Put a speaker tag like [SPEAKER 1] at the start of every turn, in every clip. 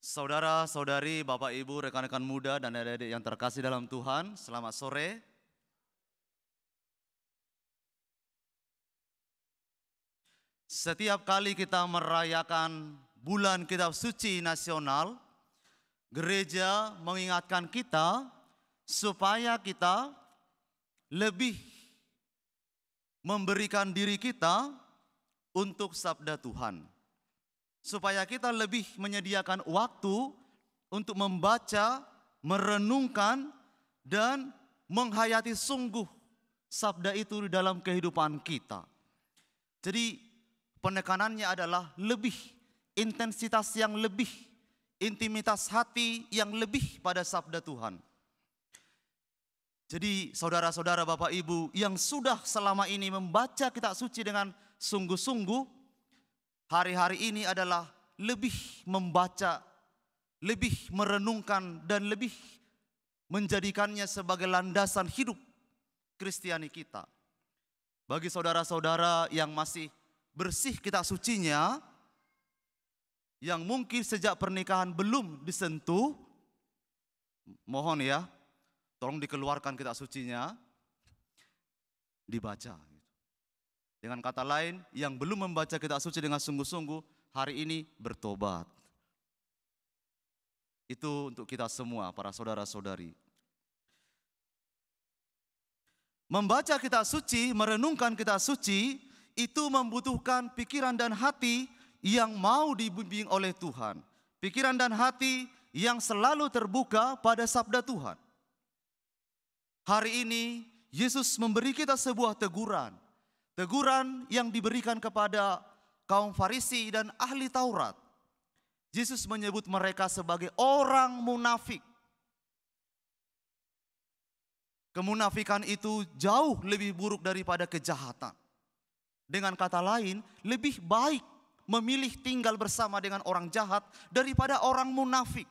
[SPEAKER 1] Saudara-saudari, Bapak Ibu, rekan-rekan muda dan adik-adik yang terkasih dalam Tuhan, selamat sore. Setiap kali kita merayakan bulan Kitab Suci Nasional, gereja mengingatkan kita supaya kita lebih memberikan diri kita untuk sabda Tuhan. Supaya kita lebih menyediakan waktu untuk membaca, merenungkan, dan menghayati sungguh sabda itu di dalam kehidupan kita. Jadi penekanannya adalah lebih, intensitas yang lebih, intimitas hati yang lebih pada sabda Tuhan. Jadi saudara-saudara, Bapak Ibu yang sudah selama ini membaca kitab suci dengan sungguh-sungguh, hari-hari ini adalah lebih membaca, lebih merenungkan, dan lebih menjadikannya sebagai landasan hidup Kristiani kita. Bagi saudara-saudara yang masih bersih kitab sucinya, yang mungkin sejak pernikahan belum disentuh, mohon ya, tolong dikeluarkan kitab sucinya, dibaca. Dengan kata lain, yang belum membaca kitab suci dengan sungguh-sungguh, hari ini bertobat. Itu untuk kita semua, para saudara-saudari. Membaca kitab suci, merenungkan kitab suci, itu membutuhkan pikiran dan hati yang mau dibimbing oleh Tuhan. Pikiran dan hati yang selalu terbuka pada sabda Tuhan. Hari ini, Yesus memberi kita sebuah teguran. Teguran yang diberikan kepada kaum Farisi dan ahli Taurat. Yesus menyebut mereka sebagai orang munafik. Kemunafikan itu jauh lebih buruk daripada kejahatan. Dengan kata lain, lebih baik memilih tinggal bersama dengan orang jahat daripada orang munafik.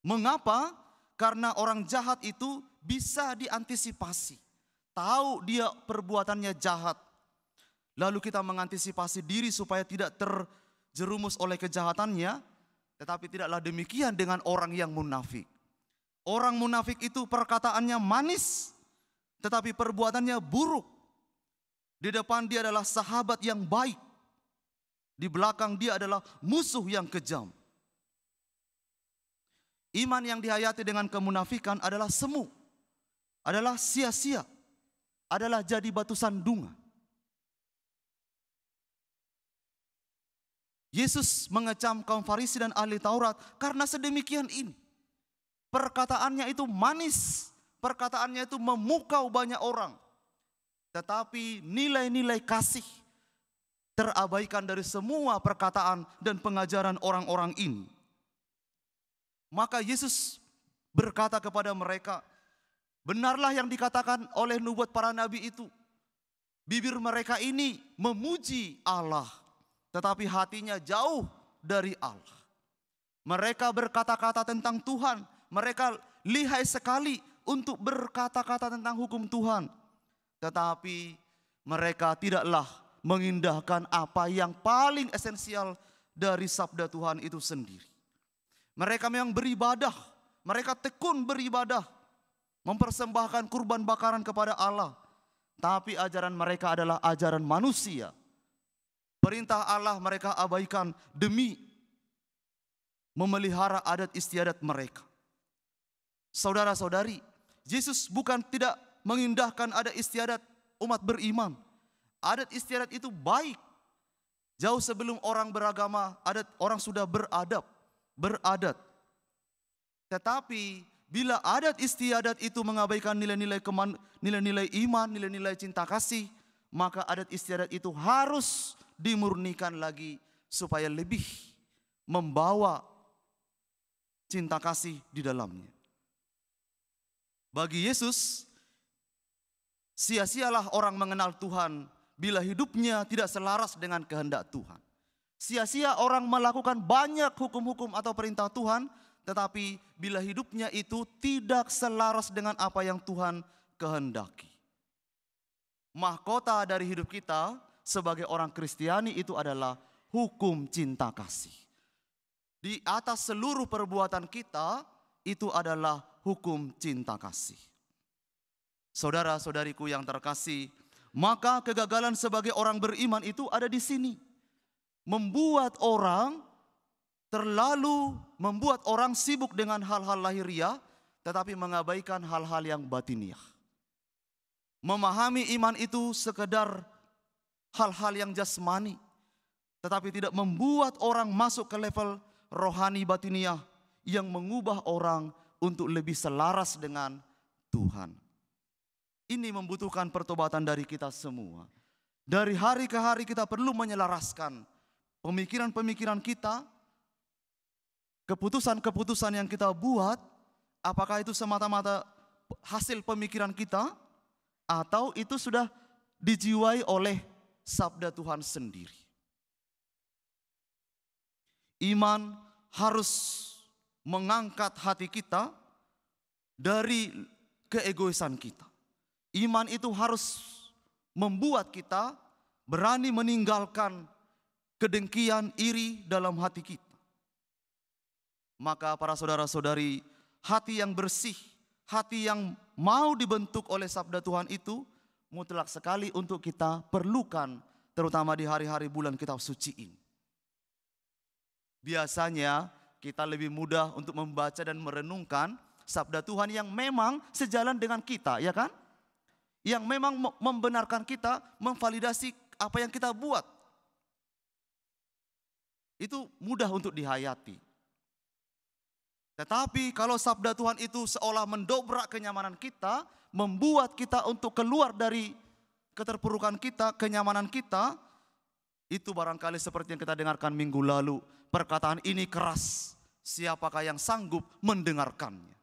[SPEAKER 1] Mengapa? Karena orang jahat itu bisa diantisipasi. Tahu dia perbuatannya jahat. Lalu kita mengantisipasi diri supaya tidak terjerumus oleh kejahatannya. Tetapi tidaklah demikian dengan orang yang munafik. Orang munafik itu perkataannya manis, tetapi perbuatannya buruk. Di depan dia adalah sahabat yang baik. Di belakang dia adalah musuh yang kejam. Iman yang dihayati dengan kemunafikan adalah semu. Adalah sia-sia. Adalah jadi batu sandungan. Yesus mengecam kaum Farisi dan ahli Taurat karena sedemikian ini. Perkataannya itu manis, perkataannya itu memukau banyak orang. Tetapi nilai-nilai kasih terabaikan dari semua perkataan dan pengajaran orang-orang ini. Maka Yesus berkata kepada mereka, benarlah yang dikatakan oleh nubuat para nabi itu. Bibir mereka ini memuji Allah, tetapi hatinya jauh dari Allah. Mereka berkata-kata tentang Tuhan. Mereka lihai sekali untuk berkata-kata tentang hukum Tuhan. Tetapi mereka tidaklah mengindahkan apa yang paling esensial dari sabda Tuhan itu sendiri. Mereka memang beribadah. Mereka tekun beribadah. Mempersembahkan kurban bakaran kepada Allah. Tapi ajaran mereka adalah ajaran manusia. Perintah Allah mereka abaikan demi memelihara adat istiadat mereka. Saudara-saudari, Yesus bukan tidak mengindahkan adat istiadat umat beriman. Adat istiadat itu baik. Jauh sebelum orang beragama, orang sudah beradat. Tetapi bila adat istiadat itu mengabaikan nilai-nilai iman, nilai-nilai cinta kasih, maka adat istiadat itu harus dimurnikan lagi supaya lebih membawa cinta kasih di dalamnya. Bagi Yesus, sia-sialah orang mengenal Tuhan bila hidupnya tidak selaras dengan kehendak Tuhan. Sia-sia orang melakukan banyak hukum-hukum atau perintah Tuhan, tetapi bila hidupnya itu tidak selaras dengan apa yang Tuhan kehendaki. Mahkota dari hidup kita sebagai orang Kristiani itu adalah hukum cinta kasih. di atas seluruh perbuatan kita, itu adalah hukum cinta kasih. Saudara-saudariku yang terkasih, maka kegagalan sebagai orang beriman itu ada di sini. Membuat orang sibuk dengan hal-hal lahiriah, tetapi mengabaikan hal-hal yang batiniah. Memahami iman itu sekedar hal-hal yang jasmani, tetapi tidak membuat orang masuk ke level rohani batiniah yang mengubah orang untuk lebih selaras dengan Tuhan. Ini membutuhkan pertobatan dari kita semua. Dari hari ke hari kita perlu menyelaraskan pemikiran-pemikiran kita, keputusan-keputusan yang kita buat, apakah itu semata-mata hasil pemikiran kita, atau itu sudah dijiwai oleh sabda Tuhan sendiri. Iman harus mengangkat hati kita dari keegoisan kita. Iman itu harus membuat kita berani meninggalkan kedengkian, iri dalam hati kita. Maka para saudara-saudari, hati yang bersih, hati yang mau dibentuk oleh sabda Tuhan itu mutlak sekali untuk kita perlukan, terutama di hari-hari bulan kitab suci ini. Biasanya kita lebih mudah untuk membaca dan merenungkan sabda Tuhan yang memang sejalan dengan kita, ya kan? Yang memang membenarkan kita, memvalidasi apa yang kita buat. Itu mudah untuk dihayati. Tetapi kalau sabda Tuhan itu seolah mendobrak kenyamanan kita, membuat kita untuk keluar dari keterpurukan kita, kenyamanan kita, itu barangkali seperti yang kita dengarkan minggu lalu. Perkataan ini keras, siapakah yang sanggup mendengarkannya?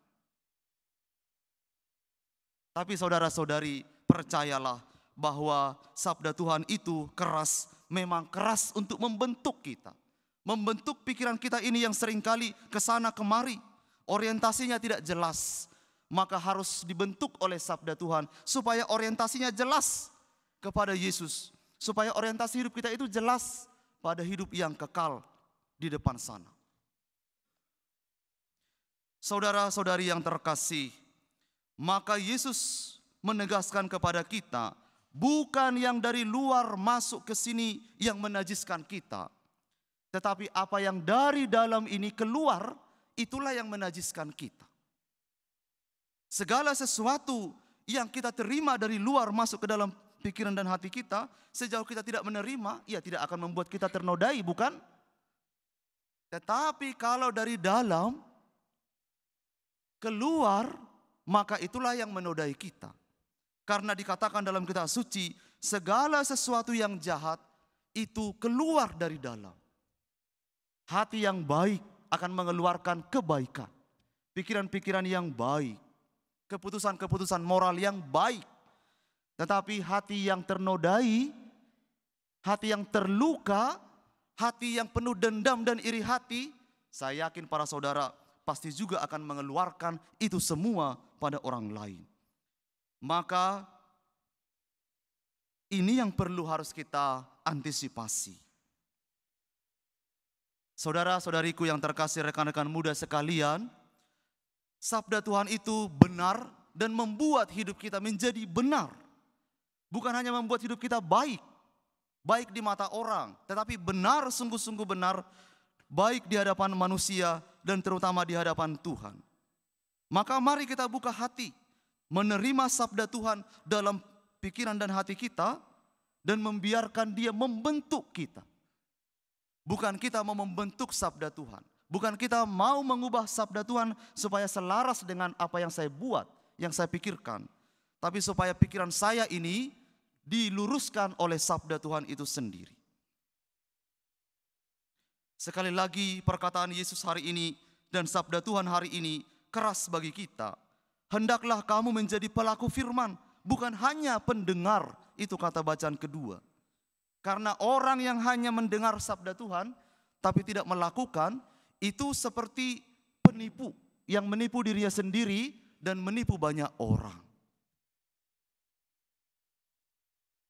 [SPEAKER 1] Tapi saudara-saudari, percayalah bahwa sabda Tuhan itu keras, memang keras untuk membentuk kita. Membentuk pikiran kita ini yang seringkali kesana kemari, orientasinya tidak jelas. Maka harus dibentuk oleh sabda Tuhan supaya orientasinya jelas kepada Yesus. Supaya orientasi hidup kita itu jelas pada hidup yang kekal di depan sana. Saudara-saudari yang terkasih, maka Yesus menegaskan kepada kita, bukan yang dari luar masuk ke sini yang menajiskan kita. Tetapi apa yang dari dalam ini keluar, itulah yang menajiskan kita. Segala sesuatu yang kita terima dari luar masuk ke dalam pikiran dan hati kita, sejauh kita tidak menerima, ya tidak akan membuat kita ternodai, bukan? Tetapi kalau dari dalam keluar, maka itulah yang menodai kita. Karena dikatakan dalam kitab suci, segala sesuatu yang jahat itu keluar dari dalam. Hati yang baik akan mengeluarkan kebaikan. Pikiran-pikiran yang baik. Keputusan-keputusan moral yang baik. Tetapi hati yang ternodai, hati yang terluka, hati yang penuh dendam dan iri hati, saya yakin para saudara pasti juga akan mengeluarkan itu semua pada orang lain. Maka ini yang perlu harus kita antisipasi. Saudara-saudariku yang terkasih, rekan-rekan muda sekalian, sabda Tuhan itu benar dan membuat hidup kita menjadi benar. Bukan hanya membuat hidup kita baik, baik di mata orang, tetapi benar, sungguh-sungguh benar, baik di hadapan manusia dan terutama di hadapan Tuhan. Maka mari kita buka hati, menerima sabda Tuhan dalam pikiran dan hati kita, dan membiarkan dia membentuk kita. Bukan kita mau membentuk sabda Tuhan. Bukan kita mau mengubah sabda Tuhan supaya selaras dengan apa yang saya buat, yang saya pikirkan. Tapi supaya pikiran saya ini diluruskan oleh sabda Tuhan itu sendiri. Sekali lagi perkataan Yesus hari ini dan sabda Tuhan hari ini keras bagi kita. Hendaklah kamu menjadi pelaku firman, bukan hanya pendengar, itu kata bacaan kedua. Karena orang yang hanya mendengar sabda Tuhan tapi tidak melakukan, itu seperti penipu yang menipu dirinya sendiri dan menipu banyak orang.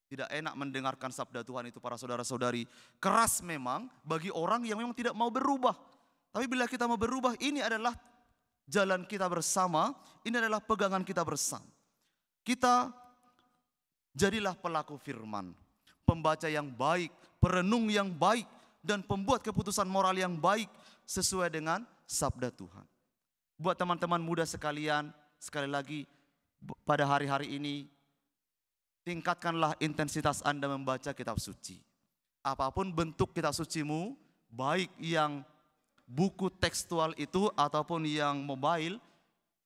[SPEAKER 1] Tidak enak mendengarkan sabda Tuhan itu para saudara-saudari. Keras memang bagi orang yang memang tidak mau berubah. Tapi bila kita mau berubah, ini adalah jalan kita bersama, ini adalah pegangan kita bersama. Kita jadilah pelaku firman, pembaca yang baik, perenung yang baik, dan pembuat keputusan moral yang baik sesuai dengan sabda Tuhan. Buat teman-teman muda sekalian, sekali lagi pada hari-hari ini, tingkatkanlah intensitas Anda membaca kitab suci. Apapun bentuk kitab sucimu, baik yang buku tekstual itu ataupun yang mobile,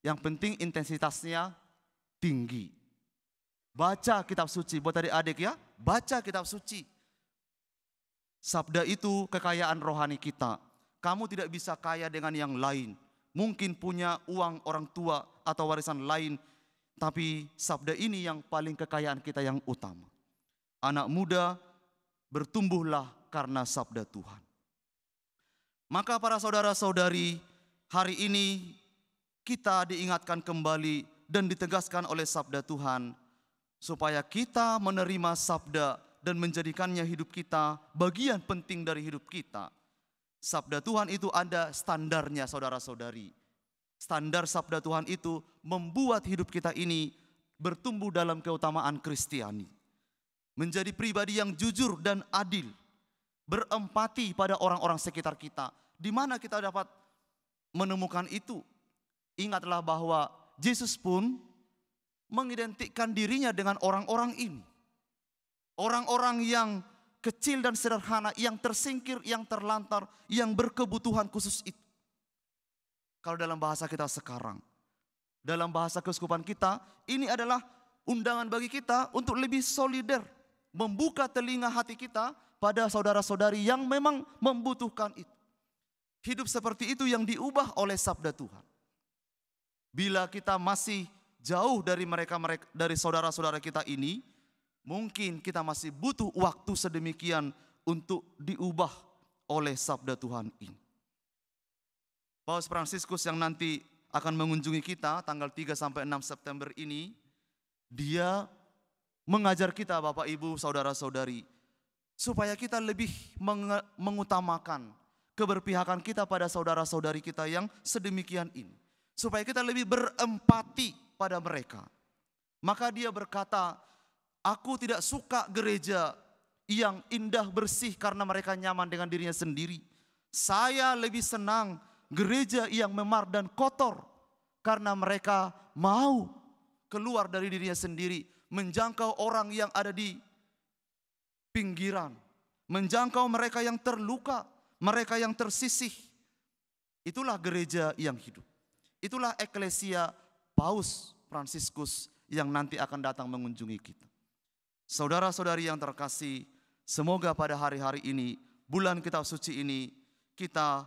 [SPEAKER 1] yang penting intensitasnya tinggi. Baca kitab suci, buat adik-adik ya, baca kitab suci. Sabda itu kekayaan rohani kita. Kamu tidak bisa kaya dengan yang lain. Mungkin punya uang orang tua atau warisan lain, tapi sabda ini yang paling kekayaan kita yang utama. Anak muda, bertumbuhlah karena sabda Tuhan. Maka para saudara-saudari, hari ini kita diingatkan kembali dan ditegaskan oleh sabda Tuhan, supaya kita menerima sabda dan menjadikannya hidup kita bagian penting dari hidup kita. Sabda Tuhan itu ada standarnya, saudara-saudari. Standar sabda Tuhan itu membuat hidup kita ini bertumbuh dalam keutamaan Kristiani. Menjadi pribadi yang jujur dan adil, berempati pada orang-orang sekitar kita. Di mana kita dapat menemukan itu? Ingatlah bahwa Yesus pun mengidentikan dirinya dengan orang-orang ini. Orang-orang yang kecil dan sederhana, yang tersingkir, yang terlantar, yang berkebutuhan khusus itu. Kalau dalam bahasa kita sekarang, dalam bahasa keuskupan kita, ini adalah undangan bagi kita untuk lebih solider, membuka telinga hati kita pada saudara-saudari yang memang membutuhkan itu. Hidup seperti itu yang diubah oleh sabda Tuhan. Bila kita masih jauh dari mereka, dari saudara-saudara kita ini, mungkin kita masih butuh waktu sedemikian untuk diubah oleh sabda Tuhan ini. Paus Fransiskus yang nanti akan mengunjungi kita tanggal 3 sampai 6 September ini, dia mengajar kita Bapak Ibu saudara-saudari supaya kita lebih mengutamakan keberpihakan kita pada saudara-saudari kita yang sedemikian ini. Supaya kita lebih berempati pada mereka. Maka dia berkata, aku tidak suka gereja yang indah bersih karena mereka nyaman dengan dirinya sendiri. Saya lebih senang gereja yang memar dan kotor karena mereka mau keluar dari dirinya sendiri, menjangkau orang yang ada di pinggiran, menjangkau mereka yang terluka, mereka yang tersisih. Itulah gereja yang hidup. Itulah eklesia Paus Fransiskus yang nanti akan datang mengunjungi kita. Saudara-saudari yang terkasih, semoga pada hari-hari ini, bulan kitab suci ini, kita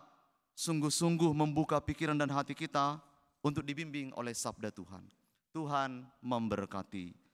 [SPEAKER 1] sungguh-sungguh membuka pikiran dan hati kita untuk dibimbing oleh sabda Tuhan. Tuhan memberkati.